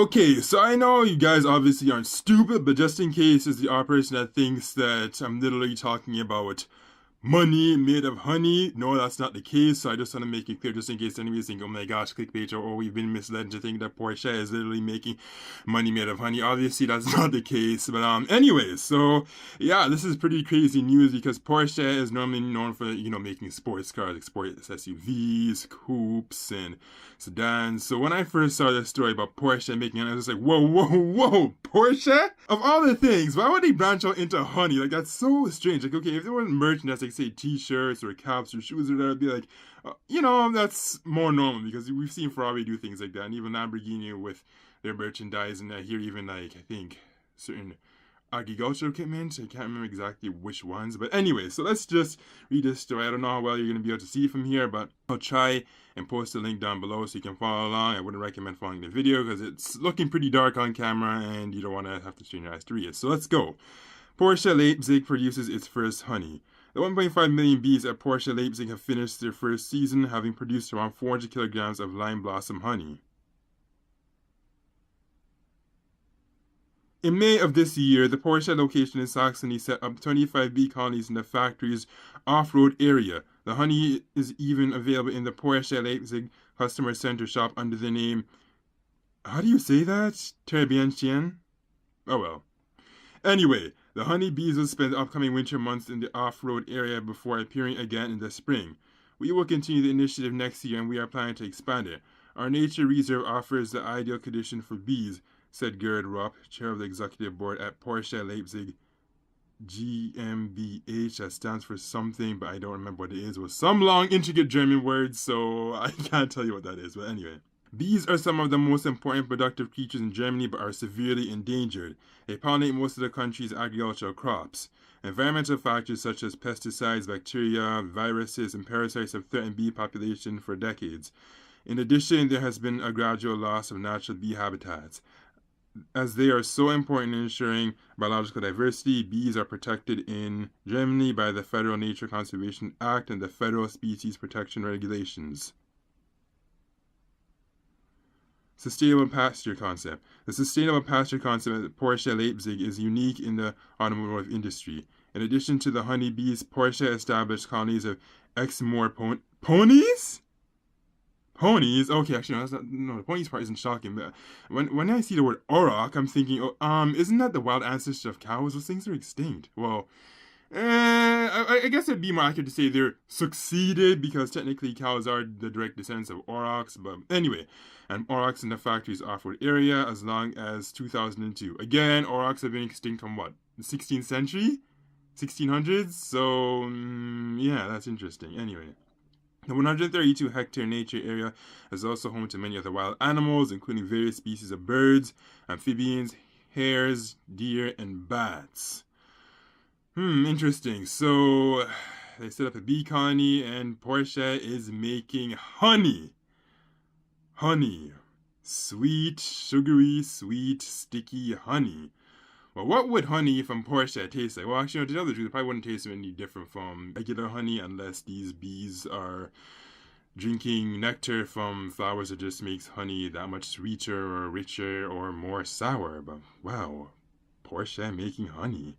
Okay, so I know you guys obviously aren't stupid, but just in case is the operation that thinks that I'm literally talking about money made of honey. No, that's not the case. So I just want to make it clear, just in case anybody's thinking, oh my gosh, clickbait, or we've been misled to think that Porsche is literally making money made of honey. Obviously, that's not the case. But anyways, so yeah, this is pretty crazy news because Porsche is normally known for making sports cars, like sports SUVs, coupes, and sedans. So when I first saw this story about Porsche making it, I was just like, whoa, whoa, whoa, Porsche? Of all the things, why would they branch out into honey? Like, that's so strange. Like, okay, if there wasn't merchandise, like, say, t-shirts or caps or shoes or that, I'd be like, that's more normal because we've seen Ferrari do things like that, and even Lamborghini with their merchandise, and I hear even, like, I think certain agricultural equipment. I can't remember exactly which ones. But anyway, so let's just read this story. I don't know how well you're going to be able to see from here, but I'll try and post a link down below so you can follow along. I wouldn't recommend following the video because it's looking pretty dark on camera and you don't want to have to strain your eyes to read it. So let's go. Porsche Leipzig produces its first honey. The 1.5 million bees at Porsche Leipzig have finished their first season, having produced around 400 kilograms of lime blossom honey. In May of this year, the Porsche location in Saxony set up 25 bee colonies in the factory's off-road area. The honey is even available in the Porsche Leipzig customer center shop under the name, how do you say that? Terbienchen? Oh well. Anyway, the honey bees will spend the upcoming winter months in the off-road area before appearing again in the spring. We will continue the initiative next year and we are planning to expand it. Our nature reserve offers the ideal condition for bees, said Gerd Rupp, chair of the executive board at Porsche Leipzig GmbH. That stands for something, but I don't remember what it is. It was some long, intricate German word, so I can't tell you what that is. But anyway. Bees are some of the most important productive creatures in Germany but are severely endangered. They pollinate most of the country's agricultural crops. Environmental factors such as pesticides, bacteria, viruses, and parasites have threatened bee population for decades. In addition, there has been a gradual loss of natural bee habitats. As they are so important in ensuring biological diversity, bees are protected in Germany by the Federal Nature Conservation Act and the Federal Species Protection Regulations. Sustainable pasture concept. The sustainable pasture concept at Porsche Leipzig is unique in the automotive industry. In addition to the honeybees, Porsche established colonies of Exmoor ponies? Ponies? Okay, actually, no, that's not, no, the ponies part isn't shocking, but when I see the word auroch, I'm thinking, isn't that the wild ancestor of cows? Those things are extinct. Well, I guess it'd be more accurate to say they're succeeded because technically cows are the direct descendants of aurochs, but anyway, and aurochs in the factory's off-road area as long as 2002. Again, aurochs have been extinct from what, the 16th century? 1600s? So, yeah, that's interesting. Anyway. The 132-hectare nature area is also home to many other wild animals, including various species of birds, amphibians, hares, deer, and bats. Interesting. So, they set up a bee colony, and Porsche is making honey. Honey. Sweet, sugary, sweet, sticky honey. Well, what would honey from Porsche taste like? Well, actually, to tell the truth, it probably wouldn't taste any different from regular honey unless these bees are drinking nectar from flowers that just makes honey that much sweeter or richer or more sour. But wow, Porsche making honey.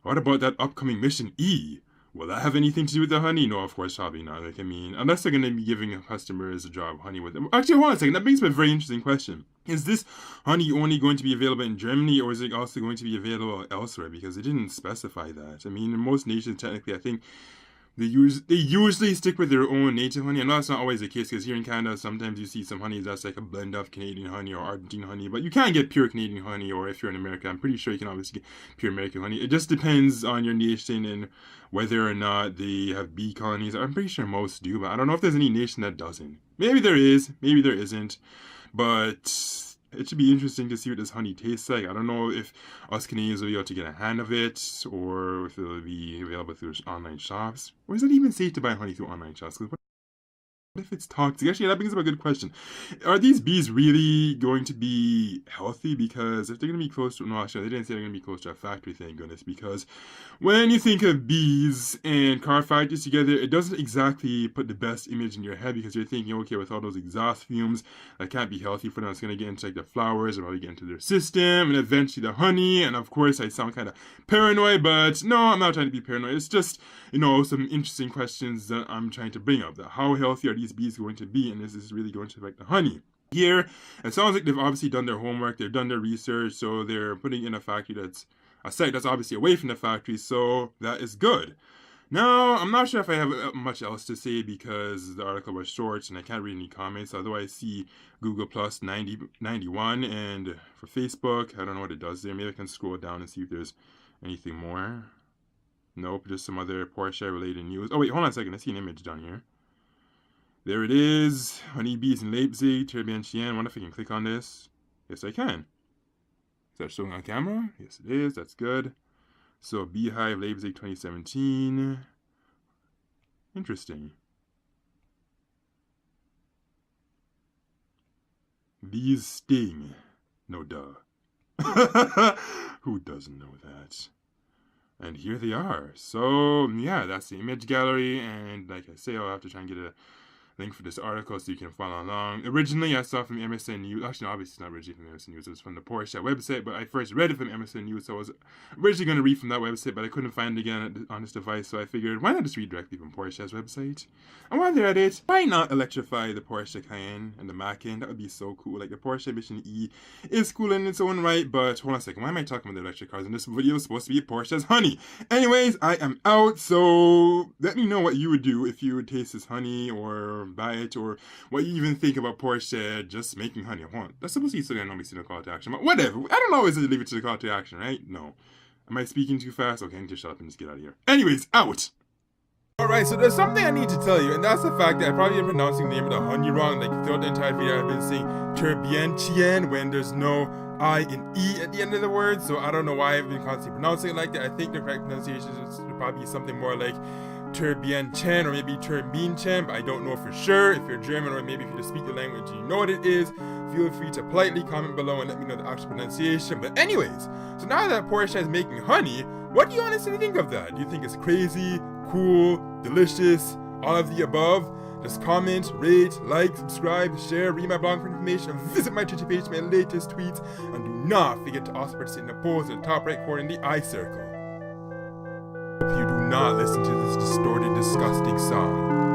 What about that upcoming Mission E? Will that have anything to do with the honey? No, of course, probably not. Like, I mean, unless they're going to be giving customers a jar of honey with them. Actually, hold on a second. That brings me a very interesting question. Is this honey only going to be available in Germany, or is it also going to be available elsewhere? Because it didn't specify that. I mean, in most nations, technically, I think they usually stick with their own native honey. I know that's not always the case because here in Canada, sometimes you see some honey that's like a blend of Canadian honey or Argentine honey, but you can't get pure Canadian honey. Or if you're in America, I'm pretty sure you can obviously get pure American honey. It just depends on your nation and whether or not they have bee colonies. I'm pretty sure most do, but I don't know if there's any nation that doesn't. Maybe there is, maybe there isn't, but it should be interesting to see what this honey tastes like. I don't know if us Canadians will be able to get a hand of it, or if it'll be available through online shops. Or is it even safe to buy honey through online shops? What if it's toxic? Actually, that brings up a good question. Are these bees really going to be healthy? Because if they're going to be close to, no, actually, they didn't say they're going to be close to a factory, thank goodness. Because when you think of bees and car factories together, it doesn't exactly put the best image in your head because you're thinking, okay, with all those exhaust fumes, that can't be healthy for them. It's going to get into like the flowers and probably get into their system and eventually the honey. And of course, I sound kind of paranoid, but no, I'm not trying to be paranoid. It's just, some interesting questions that I'm trying to bring up. How healthy are these bees going to be, and is this really going to affect the honey? Here, it sounds like they've obviously done their homework, they've done their research, so they're putting in a factory that's a site that's obviously away from the factory, so that is good. Now, I'm not sure if I have much else to say because the article was short and I can't read any comments, although I see Google Plus 91, and for Facebook, I don't know what it does there. Maybe I can scroll down and see if there's anything more. Nope, just some other Porsche related news. Oh wait, hold on a second, I see an image down here. There it is. Honeybees in Leipzig, Turbine. I wonder if I can click on this. Yes, I can. Is that showing on camera? Yes, it is. That's good. So, Beehive Leipzig 2017. Interesting. Bees sting. No duh. Who doesn't know that? And here they are. So, yeah, that's the image gallery. And like I say, I'll have to try and get a link for this article so you can follow along. Originally, I saw from MSN News. Actually, no, obviously it's not originally from MSN News. It was from the Porsche website, but I first read it from MSN News, so I was originally going to read from that website, but I couldn't find it again on this device, so I figured, why not just read directly from Porsche's website? And while they're at it, why not electrify the Porsche Cayenne and the Macan? That would be so cool. Like, the Porsche Mission E is cool in its own right, but hold on a second. Why am I talking about the electric cars? And this video is supposed to be Porsche's honey. Anyways, I am out, so let me know what you would do if you would taste this honey or buy it, or what you even think about Porsche just making honey. That's supposed to be something I normally see the call to action, but whatever. I don't always leave it to the call to action, right? No. Am I speaking too fast? Okay, I need to shut up and just get out of here. Anyways, out! Alright, so there's something I need to tell you, and that's the fact that I probably been pronouncing the name of the honey wrong. Like, throughout the entire video, I've been saying Turbine when there's no I and E at the end of the word, so I don't know why I've been constantly pronouncing it like that. I think the correct pronunciation is probably something more like Turbine or maybe Turbine, but I don't know for sure. If you're German or maybe if you just speak the language and you know what it is, feel free to politely comment below and let me know the actual pronunciation. But anyways, so now that Porsche is making honey, what do you honestly think of that? Do you think it's crazy, cool, delicious, all of the above? Just comment, rate, like, subscribe, share, read my blog for information, visit my Twitter page for my latest tweets, and do not forget to also participate in the polls in the top right corner in the I circle. If you do not listen to this distorted, disgusting song.